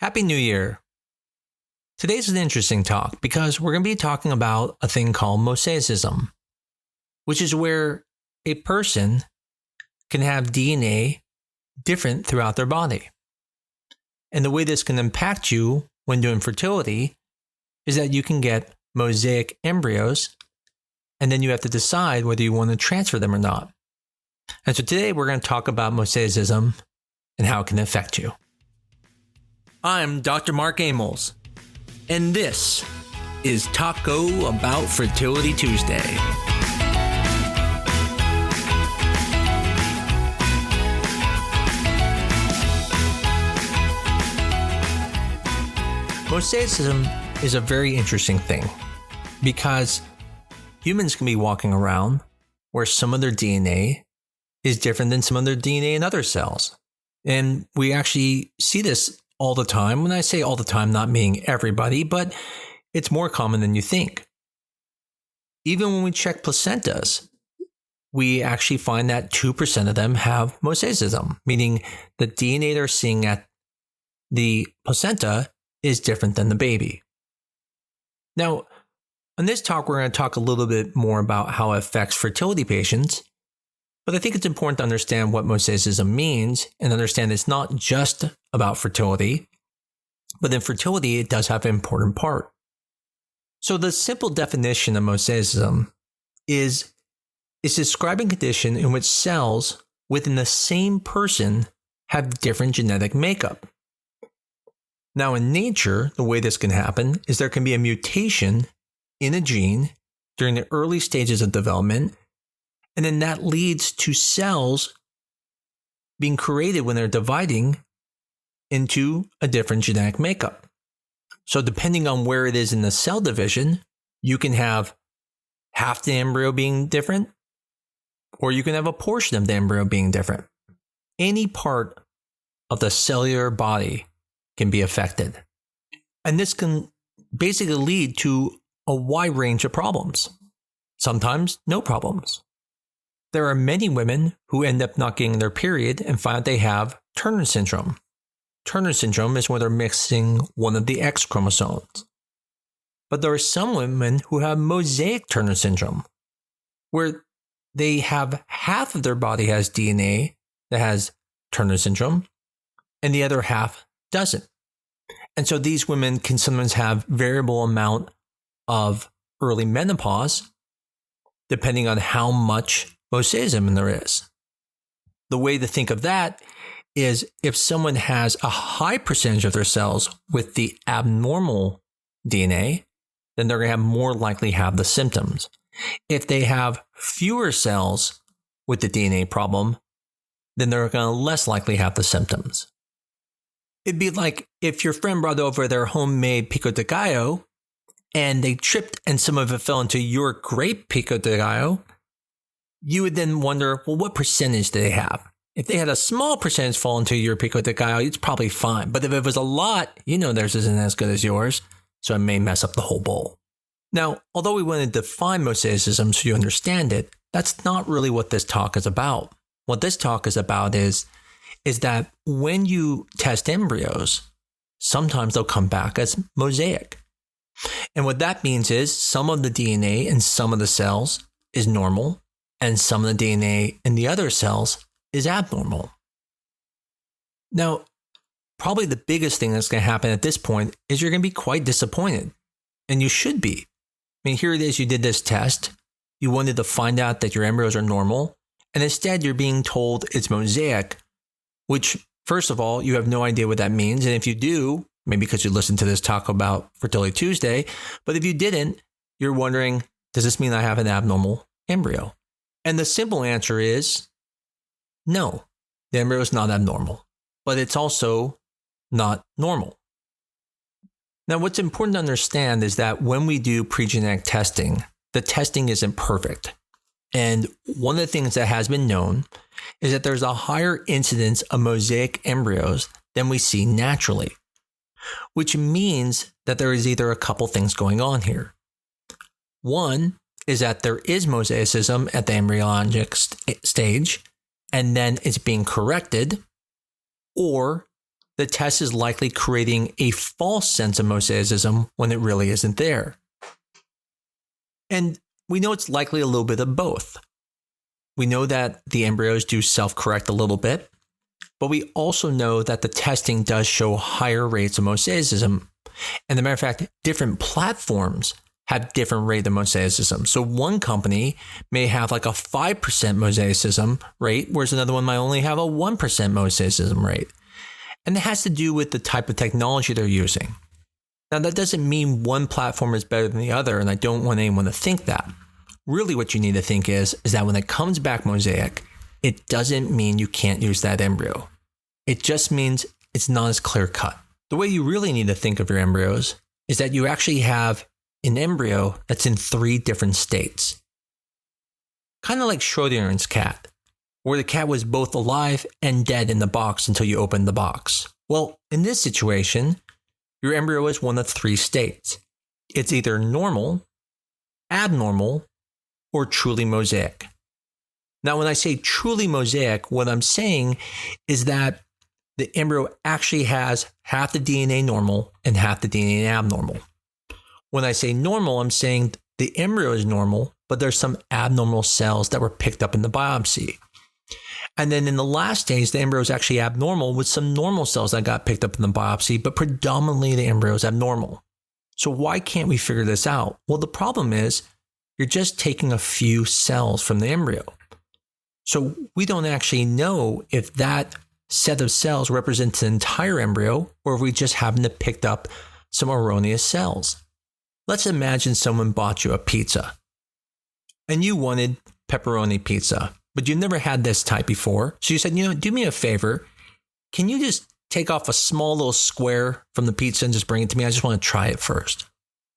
Happy New Year. Today's an interesting talk because we're going to be talking about a thing called mosaicism, which is where a person can have DNA different throughout their body. And the way this can impact you when doing fertility is that you can get mosaic embryos, and then you have to decide whether you want to transfer them or not. And so today we're going to talk about mosaicism and how it can affect you. I'm Dr. Mark Amols, and this is Taco Bout Fertility Tuesday. Mosaicism is a very interesting thing because humans can be walking around where some of their DNA is different than some of their DNA in other cells. And we actually see this all the time. When I say all the time, not meaning everybody, but it's more common than you think. Even when we check placentas, we actually find that 2% of them have mosaicism, meaning the DNA they're seeing at the placenta is different than the baby. Now, on this talk, we're going to talk a little bit more about how it affects fertility patients, but I think it's important to understand what mosaicism means and understand it's not just about fertility, but in fertility, it does have an important part. So the simple definition of mosaicism is describing a condition in which cells within the same person have different genetic makeup. Now, in nature, the way this can happen is there can be a mutation in a gene during the early stages of development, and then that leads to cells being created when they're dividing into a different genetic makeup. So depending on where it is in the cell division, you can have half the embryo being different, or you can have a portion of the embryo being different. Any part of the cellular body can be affected. And this can basically lead to a wide range of problems. Sometimes no problems. There are many women who end up not getting their period and find out they have Turner syndrome. Turner syndrome is where they're missing one of the X chromosomes. But there are some women who have mosaic Turner syndrome, where they have half of their body has DNA that has Turner syndrome, and the other half doesn't. And so these women can sometimes have variable amount of early menopause, depending on how much mosaicism there is. The way to think of that is if someone has a high percentage of their cells with the abnormal DNA, then they're going to have more likely have the symptoms. If they have fewer cells with the DNA problem, then they're going to less likely have the symptoms. It'd be like if your friend brought over their homemade pico de gallo and they tripped and some of it fell into your grape pico de gallo, you would then wonder, well, what percentage do they have? If they had a small percentage fall into your pico de gallo, it's probably fine. But if it was a lot, theirs isn't as good as yours, so it may mess up the whole bowl. Now, although we want to define mosaicism so you understand it, that's not really what this talk is about. What this talk is about is that when you test embryos, sometimes they'll come back as mosaic. And what that means is some of the DNA in some of the cells is normal, and some of the DNA in the other cells is abnormal. Now, probably the biggest thing that's going to happen at this point is you're going to be quite disappointed, and you should be. I mean, here it is, you did this test, you wanted to find out that your embryos are normal, and instead you're being told it's mosaic, which, first of all, you have no idea what that means, and if you do, maybe because you listened to this Taco Bout Fertility Tuesday, but if you didn't, you're wondering, does this mean I have an abnormal embryo? And the simple answer is no, the embryo is not abnormal, but it's also not normal. Now, what's important to understand is that when we do pre-genetic testing, the testing isn't perfect. And one of the things that has been known is that there's a higher incidence of mosaic embryos than we see naturally, which means that there is either a couple things going on here. One is that there is mosaicism at the embryonic stage, and then it's being corrected, or the test is likely creating a false sense of mosaicism when it really isn't there. And we know it's likely a little bit of both. We know that the embryos do self-correct a little bit, but we also know that the testing does show higher rates of mosaicism. And as a matter of fact, different platforms have different rate of mosaicism. So one company may have like a 5% mosaicism rate, whereas another one might only have a 1% mosaicism rate. And it has to do with the type of technology they're using. Now, that doesn't mean one platform is better than the other, and I don't want anyone to think that. Really what you need to think is that when it comes back mosaic, it doesn't mean you can't use that embryo. It just means it's not as clear cut. The way you really need to think of your embryos is that you actually have an embryo that's in 3 different states. Kind of like Schrodinger's cat, where the cat was both alive and dead in the box until you opened the box. Well, in this situation, your embryo is one of 3 states. It's either normal, abnormal, or truly mosaic. Now, when I say truly mosaic, what I'm saying is that the embryo actually has half the DNA normal and half the DNA abnormal. When I say normal, I'm saying the embryo is normal, but there's some abnormal cells that were picked up in the biopsy. And then in the last stage, the embryo is actually abnormal with some normal cells that got picked up in the biopsy, but predominantly the embryo is abnormal. So why can't we figure this out? Well, the problem is you're just taking a few cells from the embryo. So we don't actually know if that set of cells represents an entire embryo or if we just happen to pick up some erroneous cells. Let's imagine someone bought you a pizza and you wanted pepperoni pizza, but you've never had this type before. So you said, do me a favor. Can you just take off a small little square from the pizza and just bring it to me? I just want to try it first.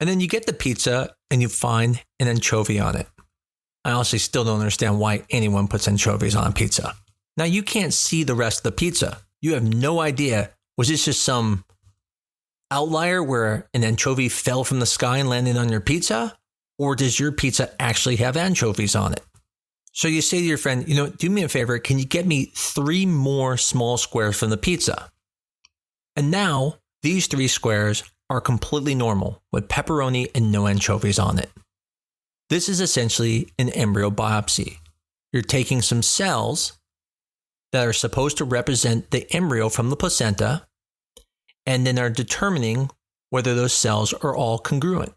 And then you get the pizza and you find an anchovy on it. I honestly still don't understand why anyone puts anchovies on a pizza. Now, you can't see the rest of the pizza. You have no idea. Was this just some outlier where an anchovy fell from the sky and landed on your pizza? Or does your pizza actually have anchovies on it? So you say to your friend, do me a favor. Can you get me 3 more small squares from the pizza? And now these 3 squares are completely normal with pepperoni and no anchovies on it. This is essentially an embryo biopsy. You're taking some cells that are supposed to represent the embryo from the placenta and then are determining whether those cells are all congruent.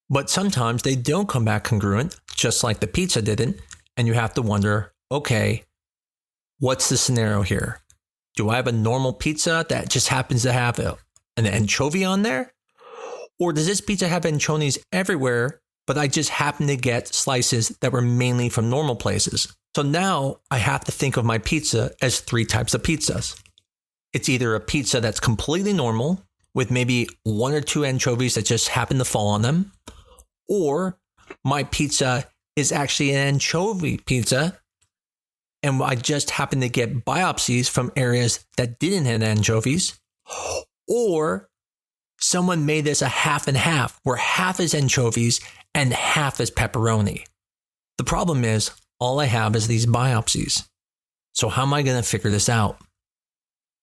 But sometimes they don't come back congruent, just like the pizza didn't, and you have to wonder, okay, what's the scenario here? Do I have a normal pizza that just happens to have an anchovy on there? Or does this pizza have anchovies everywhere, but I just happen to get slices that were mainly from normal places? So now I have to think of my pizza as 3 types of pizzas. It's either a pizza that's completely normal with maybe 1 or 2 anchovies that just happen to fall on them, or my pizza is actually an anchovy pizza and I just happen to get biopsies from areas that didn't have anchovies, or someone made this a half and half, where half is anchovies and half is pepperoni. The problem is, all I have is these biopsies. So how am I going to figure this out?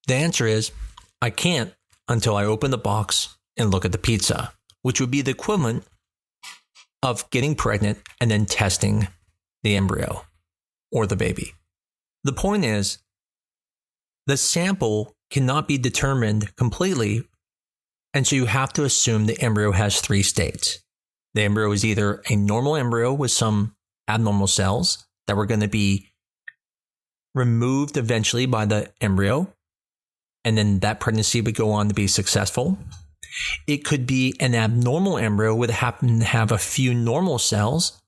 The answer is, I can't until I open the box and look at the pizza, which would be the equivalent of getting pregnant and then testing the embryo or the baby. The point is, the sample cannot be determined completely, and so you have to assume the embryo has 3 states. The embryo is either a normal embryo with some abnormal cells that were going to be removed eventually by the embryo, and then that pregnancy would go on to be successful. It could be an abnormal embryo would happen to have a few normal cells,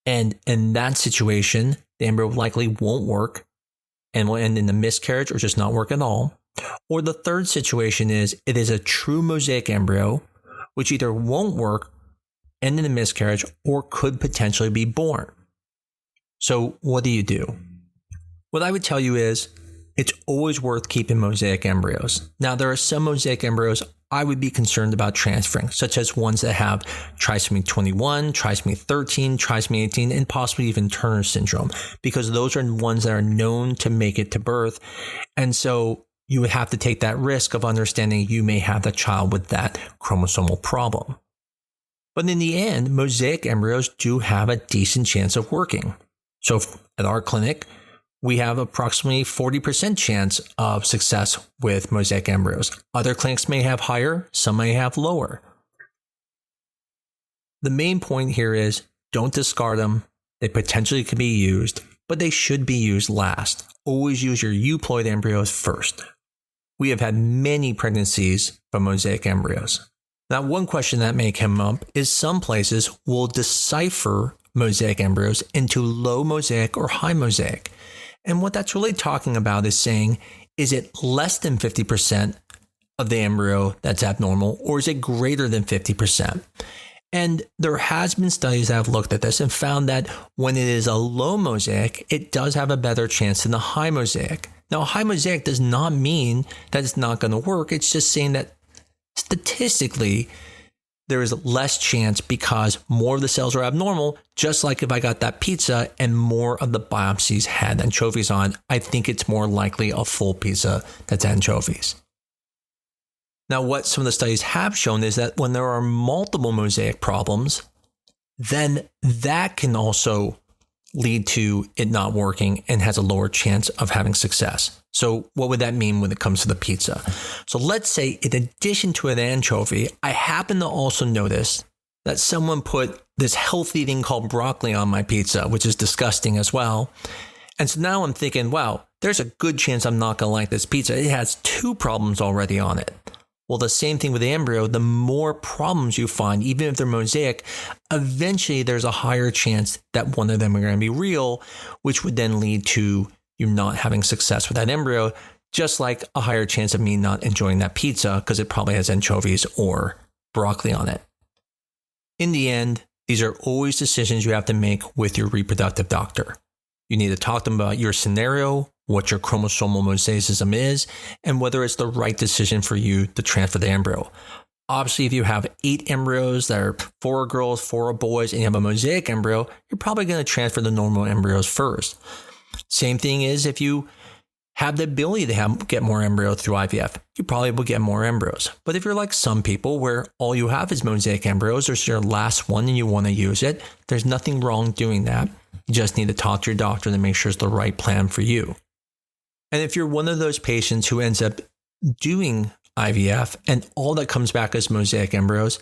and in that situation, the embryo likely won't work and will end in a miscarriage or just not work at all. Or the third situation is it is a true mosaic embryo, which either won't work, end in a miscarriage, or could potentially be born. So what do? What I would tell you is it's always worth keeping mosaic embryos. Now, there are some mosaic embryos I would be concerned about transferring, such as ones that have trisomy 21, trisomy 13, trisomy 18, and possibly even Turner syndrome, because those are ones that are known to make it to birth. And so you would have to take that risk of understanding you may have the child with that chromosomal problem. But in the end, mosaic embryos do have a decent chance of working. So at our clinic, we have approximately 40% chance of success with mosaic embryos. Other clinics may have higher, some may have lower. The main point here is don't discard them. They potentially can be used, but they should be used last. Always use your euploid embryos first. We have had many pregnancies from mosaic embryos. Now, one question that may come up is some places will decipher mosaic embryos into low mosaic or high mosaic. And what that's really talking about is saying, is it less than 50% of the embryo that's abnormal, or is it greater than 50%? And there has been studies that have looked at this and found that when it is a low mosaic, it does have a better chance than a high mosaic. Now, a high mosaic does not mean that it's not going to work. It's just saying that statistically, there is less chance because more of the cells are abnormal. Just like if I got that pizza and more of the biopsies had anchovies on, I think it's more likely a full pizza that's anchovies. Now, what some of the studies have shown is that when there are multiple mosaic problems, then that can also lead to it not working and has a lower chance of having success. So what would that mean when it comes to the pizza? So let's say in addition to an anchovy, I happen to also notice that someone put this healthy thing called broccoli on my pizza, which is disgusting as well. And so now I'm thinking, wow, there's a good chance I'm not going to like this pizza. It has 2 problems already on it. Well, the same thing with the embryo, the more problems you find, even if they're mosaic, eventually there's a higher chance that one of them are going to be real, which would then lead to you not having success with that embryo, just like a higher chance of me not enjoying that pizza because it probably has anchovies or broccoli on it. In the end, these are always decisions you have to make with your reproductive doctor. You need to talk to them about your scenario, what your chromosomal mosaicism is, and whether it's the right decision for you to transfer the embryo. Obviously, if you have 8 embryos that are 4 girls, 4 boys, and you have a mosaic embryo, you're probably going to transfer the normal embryos first. Same thing is if you have the ability to get more embryos through IVF, you probably will get more embryos. But if you're like some people where all you have is mosaic embryos, or it's your last one and you want to use it, there's nothing wrong doing that. You just need to talk to your doctor to make sure it's the right plan for you. And if you're one of those patients who ends up doing IVF and all that comes back as mosaic embryos,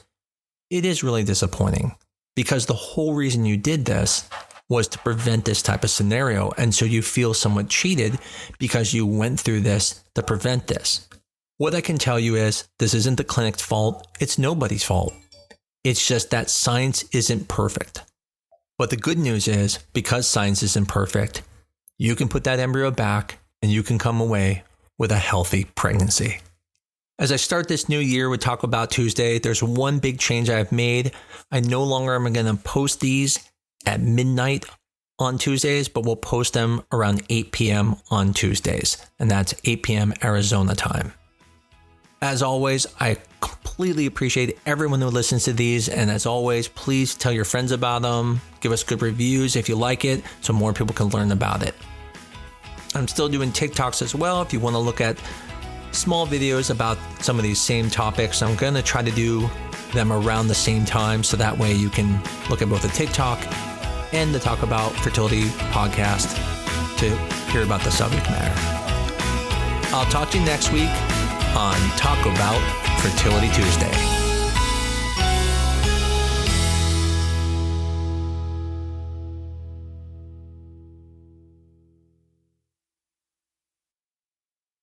it is really disappointing because the whole reason you did this was to prevent this type of scenario. And so you feel somewhat cheated because you went through this to prevent this. What I can tell you is this isn't the clinic's fault. It's nobody's fault. It's just that science isn't perfect. But the good news is because science isn't perfect, you can put that embryo back and you can come away with a healthy pregnancy. As I start this new year with Taco Bout Tuesday, there's one big change I've made. I no longer am going to post these at midnight on Tuesdays, but we'll post them around 8 p.m. on Tuesdays. And that's 8 p.m. Arizona time. As always, I completely appreciate everyone who listens to these. And as always, please tell your friends about them. Give us good reviews if you like it so more people can learn about it. I'm still doing TikToks as well if you want to look at small videos about some of these same topics. I'm going to try to do them around the same time so that way you can look at both the TikTok and the Taco Bout Fertility podcast to hear about the subject matter. I'll talk to you next week on Taco Bout Fertility Tuesday.